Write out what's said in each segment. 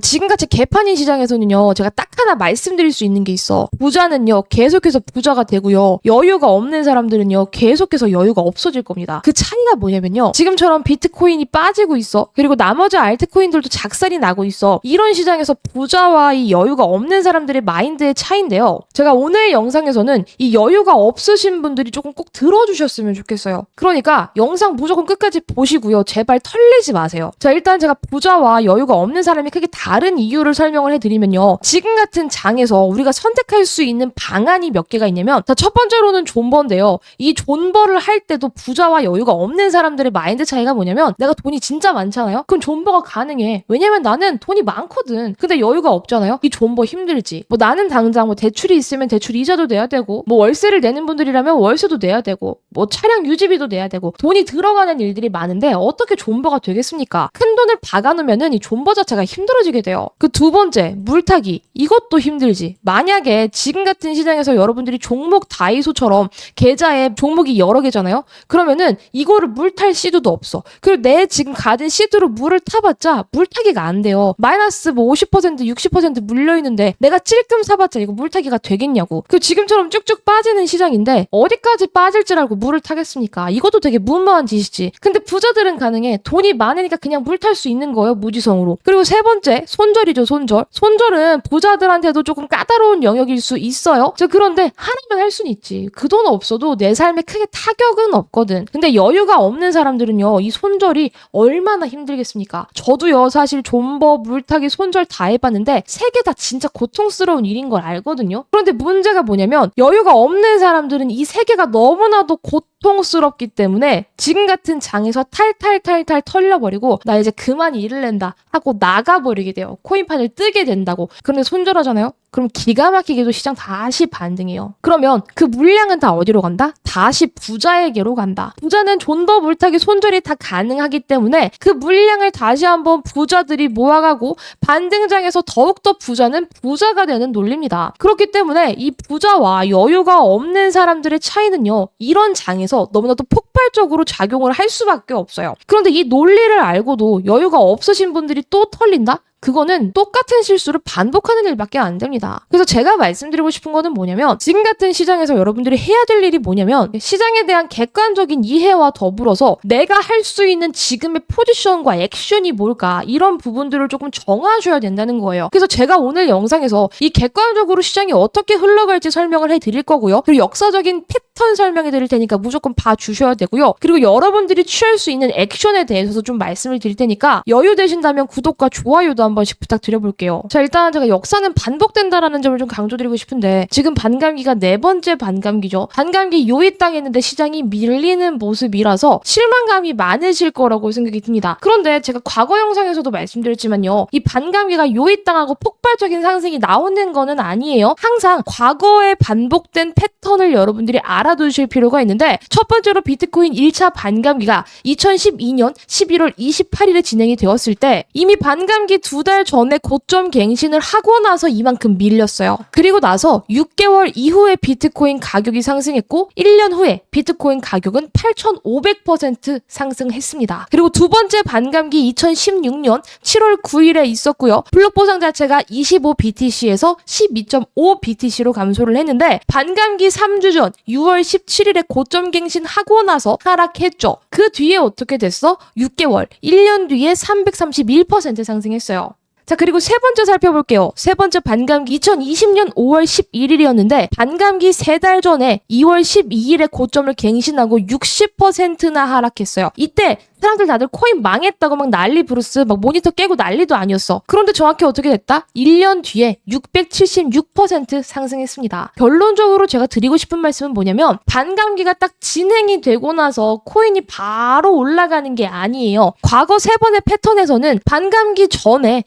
지금같이 개판인 시장에서는요, 제가 딱 하나 말씀드릴 수 있는 게 있어. 부자는요, 계속해서 부자가 되고요, 여유가 없는 사람들은요, 계속해서 여유가 없어질 겁니다. 그 차이가 뭐냐면요, 지금처럼 비트코인이 빠지고 있어. 그리고 나머지 알트코인들도 작살이 나고 있어. 이런 시장에서 부자와 이 여유가 없는 사람들의 마인드의 차이인데요. 제가 오늘 영상에서는 이 여유가 없으신 분들이 조금 꼭 들어주셨으면 좋겠어요. 그러니까 영상 무조건 끝까지 보시고요, 제발 털리지 마세요. 자, 일단 제가 부자와 여유가 없는 사람이 크게 다른 이유를 설명을 해드리면요, 지금 같은 장에서 우리가 선택할 수 있는 방안이 몇 개가 있냐면, 자, 첫 번째로는 존버인데요. 이 존버를 할 때도 부자와 여유가 없는 사람들의 마인드 차이가 뭐냐면, 내가 돈이 진짜 많잖아요? 그럼 존버가 가능해. 왜냐면 나는 돈이 많거든. 근데 여유가 없잖아요? 이 존버 힘들지. 뭐 나는 당장 뭐 대출이 있으면 대출 이자도 내야 되고, 뭐 월세를 내는 분들이라면 월세도 내야 되고, 뭐 차량 유지비도 내야 되고, 돈이 들어가는 일들이 많은데 어떻게 존버가 되겠습니까? 큰 돈을 박아놓으면은 이 존버 자체가 힘들어지게 돼요. 그 두 번째, 물타기. 이것도 힘들지. 만약에 지금 같은 시장에서 여러분들이 종목 다이소처럼 계좌에 종목이 여러 개잖아요? 그러면은 이거를 물탈 시도도 없어. 그리고 내 지금 가진 시드로 물을 타봤자 물타기가 안 돼요. 마이너스 뭐 50%, 60% 물려있는데 내가 찔끔 사봤자 이거 물타기가 되겠냐고. 그 지금처럼 쭉쭉 빠지는 시장인데 어디까지 빠질 줄 알고 물을 타겠습니까? 이것도 되게 무모한 짓이지. 근데 부자들은 가능해. 돈이 많으니까 그냥 물 탈 수 있는 거예요, 무지성으로. 그리고 세 번째, 손절이죠, 손절. 손절은 부자들한테도 조금 까다로운 영역일 수 있어요. 그런데 하나면 할 수는 있지. 그 돈 없어도 내 삶에 크게 타격은 없거든. 근데 여유가 없는 사람들은요, 이 손절이 얼마나 힘들겠습니까? 저도요, 사실 존버, 물타기, 손절 다 해봤는데 세 개 다 진짜 고통스러운 일인 걸 알거든요. 그런데 문제가 뭐냐면, 여유가 없는 사람들은 이 세 개가 너무나도 고통스럽기 때문에 지금 같은 장에서 탈탈탈탈 털려버리고 나 이제 그만 일을 낸다 하고 나가버리게 돼요. 코인판을 뜨게 된다고. 그런데 손절하잖아요? 그럼 기가 막히게도 시장 다시 반등해요. 그러면 그 물량은 다 어디로 간다? 다시 부자에게로 간다. 부자는 존버, 물타기, 손절이 다 가능하기 때문에 그 물량을 다시 한번 부자들이 모아가고 반등장에서 더욱더 부자는 부자가 되는 논리입니다. 그렇기 때문에 이 부자와 여유가 없는 사람들의 차이는요, 이런 장에서 너무나도 폭발적으로 작용을 할 수밖에 없어요. 그런데 이 논리를 알고도 여유가 없으신 분들이 또 털린다? 그거는 똑같은 실수를 반복하는 일밖에 안 됩니다. 그래서 제가 말씀드리고 싶은 거는 뭐냐면, 지금 같은 시장에서 여러분들이 해야 될 일이 뭐냐면, 시장에 대한 객관적인 이해와 더불어서 내가 할 수 있는 지금의 포지션과 액션이 뭘까, 이런 부분들을 조금 정하셔야 된다는 거예요. 그래서 제가 오늘 영상에서 이 객관적으로 시장이 어떻게 흘러갈지 설명을 해드릴 거고요. 그리고 역사적인 패턴 설명해 드릴 테니까 무조건 봐주셔야 되고요. 그리고 여러분들이 취할 수 있는 액션에 대해서도 좀 말씀을 드릴 테니까 여유 되신다면 구독과 좋아요도 한 번씩 부탁드려볼게요. 자, 일단 제가 역사는 반복된다라는 점을 좀 강조드리고 싶은데, 지금 반감기가 네 번째 반감기죠. 반감기 요이 당했는데 시장이 밀리는 모습이라서 실망감이 많으실 거라고 생각이 듭니다. 그런데 제가 과거 영상에서도 말씀드렸지만요, 이 반감기가 요이 당하고 폭발적인 상승이 나오는 거는 아니에요. 항상 과거에 반복된 패턴을 여러분들이 알아두실 필요가 있는데, 첫 번째로 비트코인 1차 반감기가 2012년 11월 28일에 진행이 되었을 때 이미 반감기 두 달 전에 고점 갱신을 하고 나서 이만큼 밀렸어요. 그리고 나서 6개월 이후에 비트코인 가격이 상승했고 1년 후에 비트코인 가격은 8,500% 상승했습니다. 그리고 두 번째 반감기 2016년 7월 9일에 있었고요. 블록 보상 자체가 25BTC에서 12.5BTC로 감소를 했는데, 반감기 3주 전 6월 17일에 고점 갱신하고 나서 하락했죠. 그 뒤에 어떻게 됐어? 6개월, 1년 뒤에 331% 상승했어요. 자, 그리고 세 번째 살펴볼게요. 세 번째 반감기 2020년 5월 11일이었는데 반감기 3달 전에 2월 12일에 고점을 갱신하고 60%나 하락했어요. 이때 사람들 다들 코인 망했다고 막 난리 부르스, 막 모니터 깨고 난리도 아니었어. 그런데 정확히 어떻게 됐다? 1년 뒤에 676% 상승했습니다. 결론적으로 제가 드리고 싶은 말씀은 뭐냐면, 반감기가 딱 진행이 되고 나서 코인이 바로 올라가는 게 아니에요. 과거 세 번의 패턴에서는 반감기 전에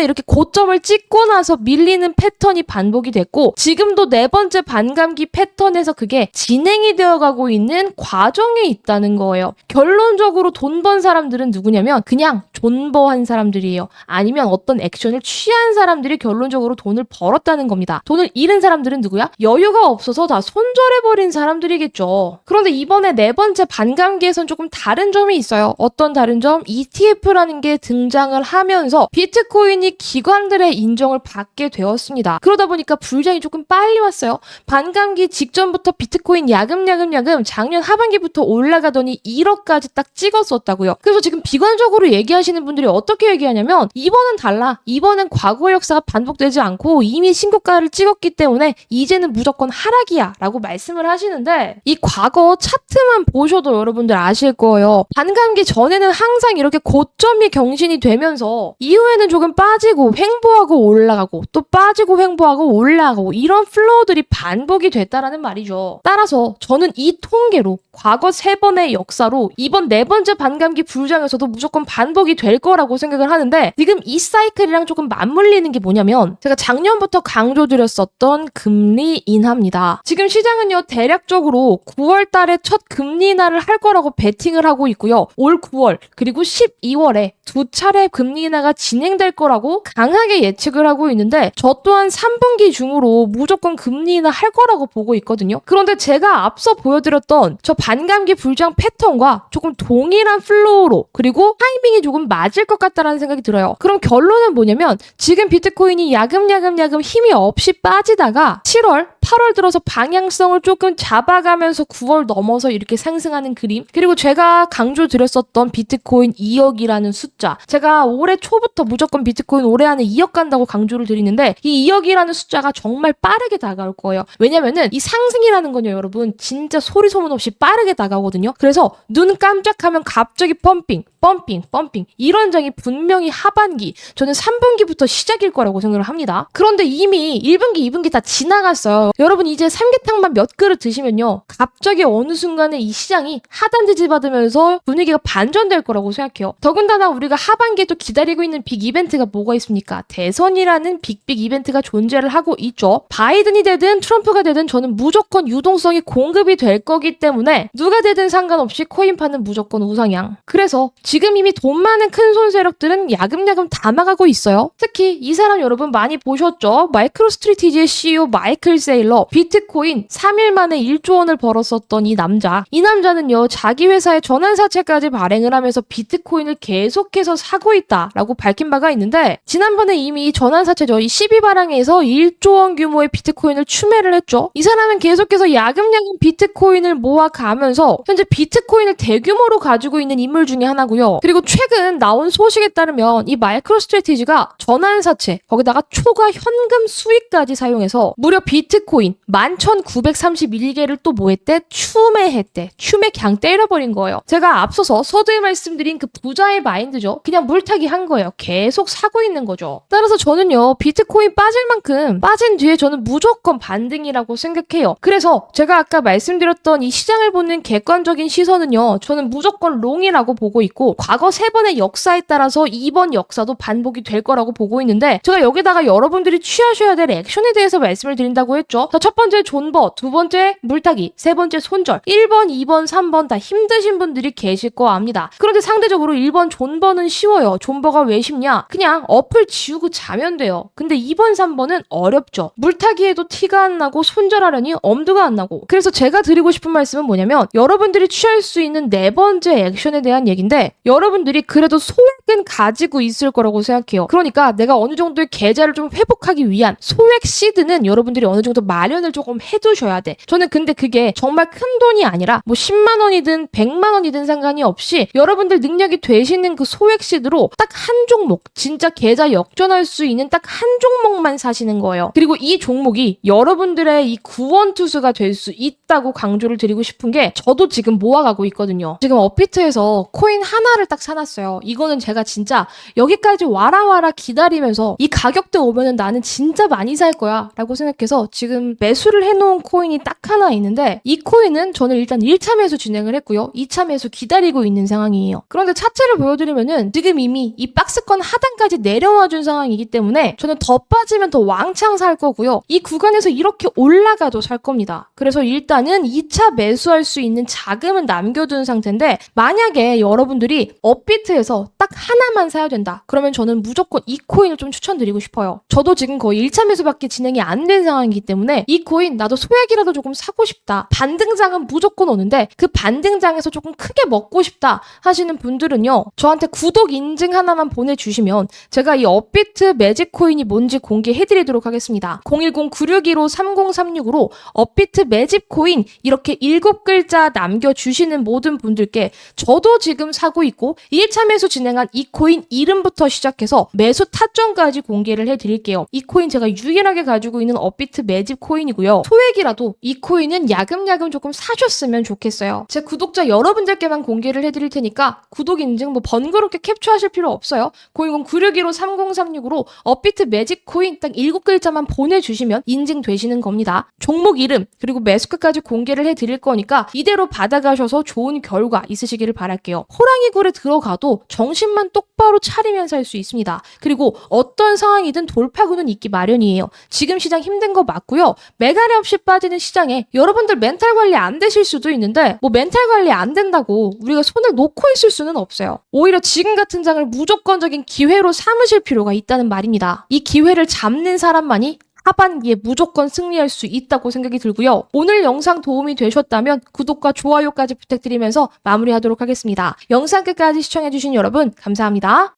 이렇게 고점을 찍고 나서 밀리는 패턴이 반복이 됐고, 지금도 네 번째 반감기 패턴에서 그게 진행이 되어가고 있는 과정에 있다는 거예요. 결론적으로 돈 번 사람들은 누구냐면 그냥 존버한 사람들이에요. 아니면 어떤 액션을 취한 사람들이 결론적으로 돈을 벌었다는 겁니다. 돈을 잃은 사람들은 누구야? 여유가 없어서 다 손절해버린 사람들이겠죠. 그런데 이번에 네 번째 반감기에선 조금 다른 점이 있어요. 어떤 다른 점? ETF라는 게 등장을 하면서 비트코인이 기관들의 인정을 받게 되었습니다. 그러다 보니까 불장이 조금 빨리 왔어요. 반감기 직전부터 비트코인 야금야금 작년 하반기부터 올라가더니 1억까지 딱 찍었었다고요. 그래서 지금 비관적으로 얘기하시는 분들이 어떻게 얘기하냐면 이번은 달라. 이번은 과거의 역사가 반복되지 않고 이미 신고가를 찍었기 때문에 이제는 무조건 하락이야 라고 말씀을 하시는데 이 과거 차트만 보셔도 여러분들 아실 거예요. 반감기 전에는 항상 이렇게 고점이 경신이 되면서 이후에는 조금 빠지고 횡보하고 올라가고 또 빠지고 횡보하고 올라가고 이런 플로우들이 반복이 됐다라는 말이죠. 따라서 저는 이 통계로 과거 3번의 역사로 이번 4번째 반감기 불장에서도 무조건 반복이 될 거라고 생각을 하는데 지금 이 사이클이랑 조금 맞물리는 게 뭐냐면 제가 작년부터 강조드렸었던 금리 인하입니다. 지금 시장은요 대략적으로 9월 달에 첫 금리 인하를 할 거라고 베팅을 하고 있고요. 올 9월 그리고 12월에 2차례 금리 인하가 진행될 거라고 강하게 예측을 하고 있는데 저 또한 3분기 중으로 무조건 금리 인하 할 거라고 보고 있거든요. 그런데 제가 앞서 보여드렸던 저 반감기 불장 패턴과 조금 동일한 플로우로 그리고 타이밍이 조금 맞을 것 같다라는 생각이 들어요. 그럼 결론은 뭐냐면 지금 비트코인이 야금 힘이 없이 빠지다가 7월 8월 들어서 방향성을 조금 잡아가면서 9월 넘어서 이렇게 상승하는 그림 그리고 제가 강조드렸었던 비트코인 2억이라는 숫자 제가 올해 초부터 무조건 비트코인 올해 안에 2억 간다고 강조를 드리는데 이 2억이라는 숫자가 정말 빠르게 다가올 거예요. 왜냐면은 이 상승이라는 건요 여러분 진짜 소리 소문 없이 빠르게 다가오거든요. 그래서 눈 깜짝하면 갑자기 펌핑 이런 장이 분명히 하반기 저는 3분기부터 시작일 거라고 생각을 합니다. 그런데 이미 1분기 2분기 다 지나갔어요. 여러분 이제 삼계탕만 몇 그릇 드시면요 갑자기 어느 순간에 이 시장이 하단 지지받으면서 분위기가 반전될 거라고 생각해요. 더군다나 우리가 하반기에 또 기다리고 있는 빅 이벤트가 뭐가 있습니까? 대선이라는 빅 이벤트가 존재를 하고 있죠. 바이든이 되든 트럼프가 되든 저는 무조건 유동성이 공급이 될 거기 때문에 누가 되든 상관없이 코인파는 무조건 우상향. 그래서 지금 이미 돈 많은 큰손 세력들은 야금야금 담아가고 있어요. 특히 이 사람 여러분 많이 보셨죠? 마이크로스트래티지의 CEO 마이클 세일러 비트코인 3일 만에 1조 원을 벌었었던 이 남자. 이 남자는요 자기 회사의 전환사채까지 발행을 하면서 비트코인을 계속해서 사고 있다라고 밝힌 바가 있는데 지난번에 이미 전환사채죠. 이 12발행에서 1조 원 규모의 비트코인을 추매를 했죠. 이 사람은 계속해서 야금야금 비트코인을 모아가면서 현재 비트코인을 대규모로 가지고 있는 인물 중에 하나고요. 그리고 최근 나온 소식에 따르면 이 마이크로스트래티지가 전환사채 거기다가 초과 현금 수익까지 사용해서 무려 비트코인 11,931개를 또 뭐 했대? 추매했대. 추매 그냥 때려버린 거예요. 제가 앞서서 서두에 말씀드린 그 부자의 마인드죠. 그냥 물타기 한 거예요. 계속 사고 있는 거죠. 따라서 저는요 비트코인 빠질 만큼 빠진 뒤에 저는 무조건 반등이라고 생각해요. 그래서 제가 아까 말씀드렸던 이 시장을 보는 객관적인 시선은요 저는 무조건 롱이라고 보고 있고 과거 3번의 역사에 따라서 이번 역사도 반복이 될 거라고 보고 있는데 제가 여기다가 여러분들이 취하셔야 될 액션에 대해서 말씀을 드린다고 했죠. 자, 첫 번째 존버, 두 번째 물타기, 세 번째 손절, 1번, 2번, 3번 다 힘드신 분들이 계실 거 압니다. 그런데 상대적으로 1번 존버는 쉬워요. 존버가 왜 쉽냐? 그냥 어플 지우고 자면 돼요. 근데 2번, 3번은 어렵죠. 물타기에도 티가 안 나고 손절하려니 엄두가 안 나고. 그래서 제가 드리고 싶은 말씀은 뭐냐면 여러분들이 취할 수 있는 4번째 액션에 대한 얘기인데 여러분들이 그래도 소액은 가지고 있을 거라고 생각해요. 그러니까 내가 어느 정도의 계좌를 좀 회복하기 위한 소액 시드는 여러분들이 어느 정도 마련을 조금 해두셔야 돼. 저는 근데 그게 정말 큰 돈이 아니라 뭐 10만 원이든 100만 원이든 상관이 없이 여러분들 능력이 되시는 그 소액 시드로 딱 한 종목 진짜 계좌 역전할 수 있는 딱 한 종목만 사시는 거예요. 그리고 이 종목이 여러분들의 이 구원투수가 될 수 있다고 강조를 드리고 싶은 게 저도 지금 모아가고 있거든요. 지금 업비트에서 코인 하나를 딱 사놨어요. 이거는 제가 진짜 여기까지 와라 기다리면서 이 가격대 오면은 나는 진짜 많이 살 거야 라고 생각해서 지금 매수를 해놓은 코인이 딱 하나 있는데 이 코인은 저는 일단 1차 매수 진행을 했고요. 2차 매수 기다리고 있는 상황이에요. 그런데 차트를 보여드리면은 지금 이미 이 박스권 하단까지 내려와준 상황이기 때문에 저는 더 빠지면 더 왕창 살 거고요. 이 구간에서 이렇게 올라가도 살 겁니다. 그래서 일단은 2차 매수할 수 있는 자금은 남겨둔 상태인데 만약에 여러분들이 여러분들이 업비트에서 딱 하나만 사야 된다. 그러면 저는 무조건 이 코인을 좀 추천드리고 싶어요. 저도 지금 거의 1차 매수밖에 진행이 안 된 상황이기 때문에 이 코인 나도 소액이라도 조금 사고 싶다. 반등장은 무조건 오는데 그 반등장에서 조금 크게 먹고 싶다 하시는 분들은요. 저한테 구독 인증 하나만 보내주시면 제가 이 업비트 매직 코인이 뭔지 공개해드리도록 하겠습니다. 010-9615-3036으로 업비트 매직 코인 이렇게 7글자 남겨주시는 모든 분들께 저도 지금 사고 있고 1차 매수 진행한 이 코인 이름부터 시작해서 매수 타점까지 공개를 해드릴게요. 이 코인 제가 유일하게 가지고 있는 업비트 매직 코인이고요. 소액이라도 이 코인은 야금야금 조금 사셨으면 좋겠어요. 제 구독자 여러분들께만 공개를 해드릴 테니까 구독 인증 뭐 번거롭게 캡처하실 필요 없어요. 010-9615-3036으로 업비트 매직 코인 딱 7글자만 보내주시면 인증되시는 겁니다. 종목 이름 그리고 매수가까지 공개를 해드릴 거니까 이대로 받아가셔서 좋은 결과 있으시기를 바랄게요. 호랑이 굴에 들어가도 정신만 똑바로 차리면서 할 수 있습니다. 그리고 어떤 상황이든 돌파구는 있기 마련이에요. 지금 시장 힘든 거 맞고요. 매갈이 없이 빠지는 시장에 여러분들 멘탈 관리 안 되실 수도 있는데 뭐 멘탈 관리 안 된다고 우리가 손을 놓고 있을 수는 없어요. 오히려 지금 같은 장을 무조건적인 기회로 삼으실 필요가 있다는 말입니다. 이 기회를 잡는 사람만이 하반기에 무조건 승리할 수 있다고 생각이 들고요. 오늘 영상 도움이 되셨다면 구독과 좋아요까지 부탁드리면서 마무리하도록 하겠습니다. 영상 끝까지 시청해주신 여러분 감사합니다.